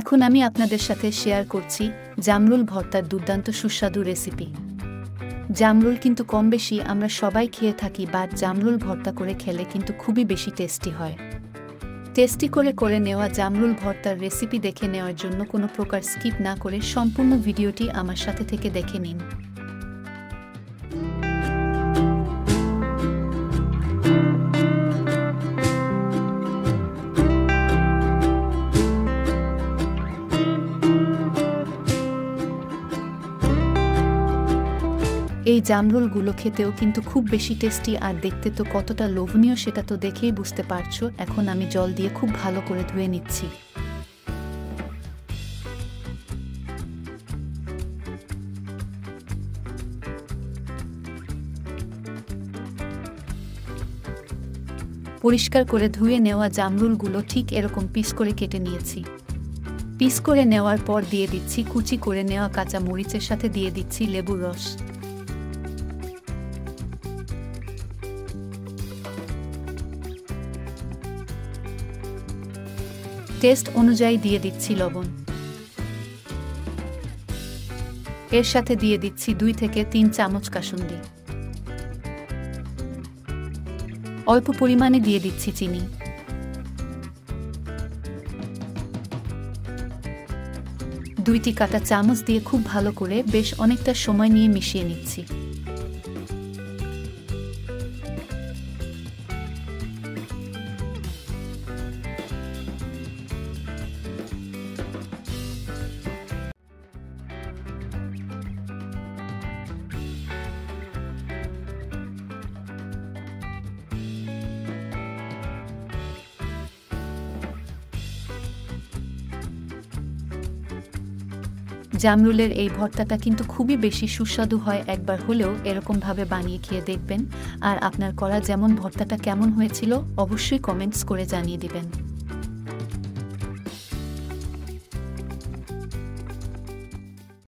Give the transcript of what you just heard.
এখন আমি আপনাদের সাথে শেয়ার করছি জামরুল ভর্তার দুর্দান্ত সুস্বাদু রেসিপি। জামরুল কিন্তু কম বেশি আমরা সবাই খেয়ে থাকি, বা জামরুল ভর্তা করে খেলে কিন্তু খুবই বেশি টেস্টি হয়। টেস্টি করে নেওয়া জামরুল ভর্তার রেসিপি দেখে নেওয়ার জন্য কোনো প্রকার স্কিপ না করে সম্পূর্ণ ভিডিওটি আমার সাথে থেকে দেখে নিন। এই জামরুলগুলো খেতেও কিন্তু খুব বেশি টেস্টি, আর দেখতে তো কতটা লোভনীয় সেটা তো দেখেই বুঝতে পারছো। এখন আমি জল দিয়ে খুব ভালো করে ধুয়ে নিচ্ছি। পরিষ্কার করে ধুয়ে নেওয়া জামরুলগুলো ঠিক এরকম পিস করে কেটে নিয়েছি। পিস করে নেওয়ার পর দিয়ে দিচ্ছি কুচি করে নেওয়া কাঁচা মরিচের সাথে দিয়ে দিচ্ছি লেবুর রস। টেস্ট অনুযায়ী দিয়ে দিচ্ছি লবণ। এর সাথে দিয়ে দিচ্ছি 2 থেকে 3 চামচ কাসুন্দি। অল্প পরিমাণে দিয়ে দিচ্ছি চিনি। দুইটি কাঁটা চামচ দিয়ে খুব ভালো করে বেশ অনেকটা সময় নিয়ে মিশিয়ে নিচ্ছি। জামরুলের এই ভর্তাটা কিন্তু খুবই বেশি সুস্বাদু হয়। একবার হলেও এরকমভাবে বানিয়ে খেয়ে দেখবেন। আর আপনার করা যেমন ভর্তাটা কেমন হয়েছিল অবশ্যই কমেন্টস করে জানিয়ে দিবেন।